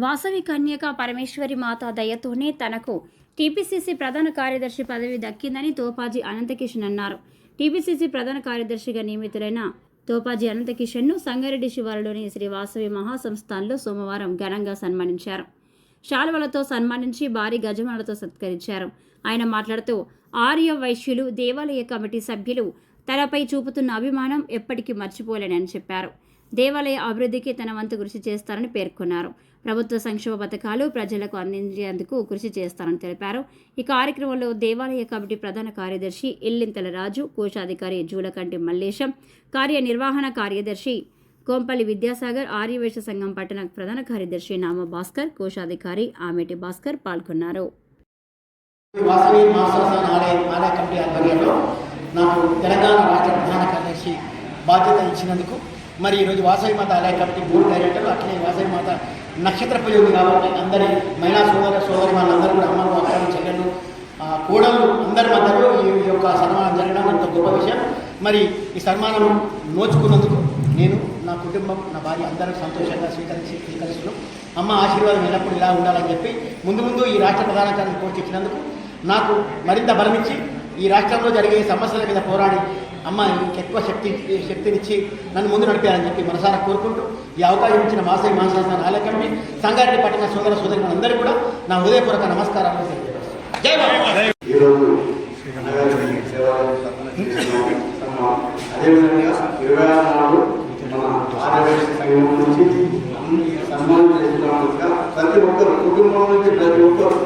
వాసవి కన్యక పరమేశ్వరి మాత దయతోనే తనకు టీపీసీసీ ప్రధాన కార్యదర్శి పదవి దక్కిందని తోపాజీ అనంతకిషన్ అన్నారు. టీపీసీసీ ప్రధాన కార్యదర్శిగా నియమితులైన తోపాజీ అనంతకిషన్ను సంగారెడ్డి శివారులోని శ్రీ వాసవి మహాసంస్థాన్లో సోమవారం ఘనంగా సన్మానించారు. శాలువలతో సన్మానించి భారీ గజమాలతో సత్కరించారు. ఆయన మాట్లాడుతూ ఆర్య వైశ్యులు దేవాలయ కమిటీ సభ్యులు తనపై చూపుతున్న అభిమానం ఎప్పటికీ మర్చిపోలేనని చెప్పారు. దేవాలయ అభివృద్ధికి తన వంతు కృషి చేస్తారని పేర్కొన్నారు. ప్రభుత్వ సంక్షేమ పథకాలు ప్రజలకు అందించేందుకు కృషి చేస్తారని తెలిపారు. ఈ కార్యక్రమంలో దేవాలయ కమిటీ ప్రధాన కార్యదర్శి ఇల్లింతల రాజు, కోశాధికారి జూలకంటి మల్లేశం, కార్యనిర్వహణ కార్యదర్శి కోంపల్లి విద్యాసాగర్, ఆర్యవైశ్య సంఘం పట్టణ ప్రధాన కార్యదర్శి నామ భాస్కర్, కోశాధికారి ఆమెటి భాస్కర్ పాల్గొన్నారు. నాకు తెలంగాణ రాష్ట్ర ప్రధాన కార్యదర్శి బాధ్యత ఇచ్చినందుకు మరి ఈరోజు వాసవి మాత ఆలయ కమిటీ బోర్డు డైరెక్టర్, అట్లనే వాసవి మాత నక్షత్ర పూజ ఉంది కాబట్టి అందరి మహిళా సోదరి వాళ్ళందరూ కూడా అమ్మలు, అక్కలు, చెల్లెళ్ళు, కోడళ్ళు అందరి మధ్యలో ఈ యొక్క సన్మానం జరగడం ఎంతో గొప్ప విషయం. మరి ఈ సన్మానం నోచుకున్నందుకు నేను, నా కుటుంబం, నా భార్య అందరూ సంతోషంగా స్వీకరిస్తున్నాం. అమ్మ ఆశీర్వాదం ఎల్లప్పుడూ ఇలా ఉండాలని చెప్పి ముందు ఈ రాష్ట్ర ప్రధాన కార్యదర్శి కోర్టు ఇచ్చినందుకు నాకు మరింత బలమిచ్చి ఈ రాష్ట్రంలో జరిగే సమస్యల మీద పోరాడి అమ్మ ఎక్కువ శక్తినిచ్చి నన్ను ముందు నడిపారని చెప్పి మనసారా కోరుకుంటూ ఈ అవకాశం ఇచ్చిన వాసవి మహాసంస్థాన ఆలయ కమిటీ, సంగారెడ్డి పట్టణ సోదరులు అందరూ కూడా నా హృదయపూర్వక నమస్కారాలు తెలియజేస్తాను. ప్రతి ఒక్కరు కుటుంబం నుంచి ప్రతి ఒక్కరు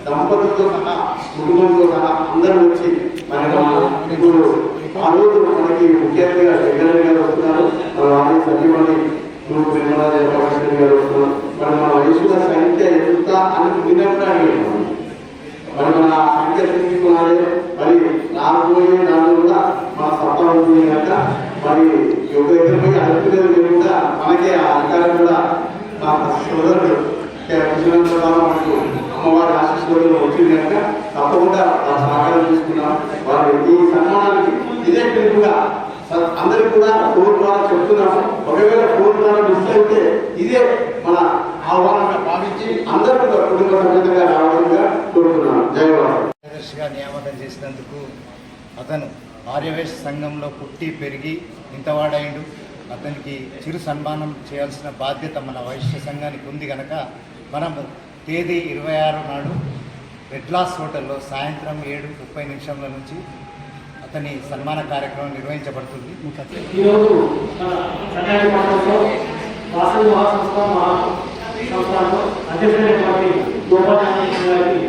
దంపతులతో సహా కుటుంబంతో సహా అందరూ వచ్చి మరి ఇప్పుడు ఆ రోజు మనకి ముఖ్యంగా జగన్ గారు వస్తున్నారు, మన ఆది సజీవని నిర్మలాదేవి గారు వస్తున్నారు. మరి మన వయసుల సంఖ్య ఎంత అని విన్నప్పుడు మరి మన సంఖ్య తీసుకున్నారే మరి రాబోయే దాంట్లో కూడా మన సత్తా ఉంటుంది కనుక మరి ఒక దగ్గరపై అడుగులేదు లేకుండా మనకే ఆ అధికారం కూడా మా సోదరుడు మనకు అమ్మవారి ఆశీస్సులో వచ్చింది కనుక తప్పకుండా సహకారం తీసుకున్నాం. వారి ఈ సన్మానానికి ఇదే పిలుపుగా అందరికీ కూడా ఫోన్ ద్వారా చెప్తున్నాము. ఒకవేళ ఫోన్ ద్వారా మిస్ అయితే ఇదే మన ఆహ్వానంగా భావించి అందరూ కూడా కుటుంబ సమేతంగా రావడంగా కోరుతున్నాను. జయవాడు. కార్యదర్శిగా నియామకం చేసినందుకు అతను ఆర్యవైశ్య సంఘంలో పుట్టి పెరిగి ఇంతవాడైండు. అతనికి చిరు సన్మానం చేయాల్సిన బాధ్యత మన వైశ్య సంఘానికి ఉంది కనుక మనము తేదీ 26 నాడు రెడ్లాస్ హోటల్లో సాయంత్రం 7:30 నుంచి అతని సన్మాన కార్యక్రమం నిర్వహించబడుతుంది. ఈరోజు సంగారెడ్డి పట్టణంలో వాసవి మహాసంస్థానంలో అధ్యక్షుడైనటువంటి తోపాజీ గారికి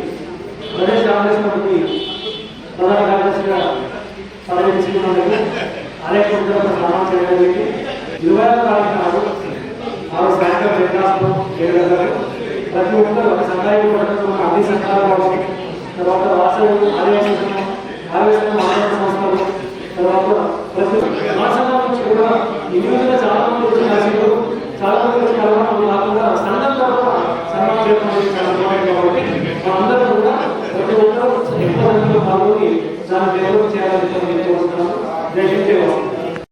ప్రదేశ్ కాంగ్రెస్ కమిటీ ప్రధాన కార్యదర్శిగా పదవించుకున్నందుకు ఆలయ కమిటీలకు సన్మానం చేయడానికి 26వ తారీఖు నాడు సాయంత్రం రెడ్లాస్లో 7 గంటలకు ప్రతి ఒక్కరు ఒక సంఘానికి పట్టణంలో అన్ని సంఘాల వాళ్ళు, తర్వాత వాసవి ఆదివాసీ సంస్థలు, తర్వాత ప్రతి మాసంలో నుంచి కూడా ఇండివిజువల్గా చాలా మంది వచ్చి కలిసి చాలా మంది వచ్చి కలవడం నాకు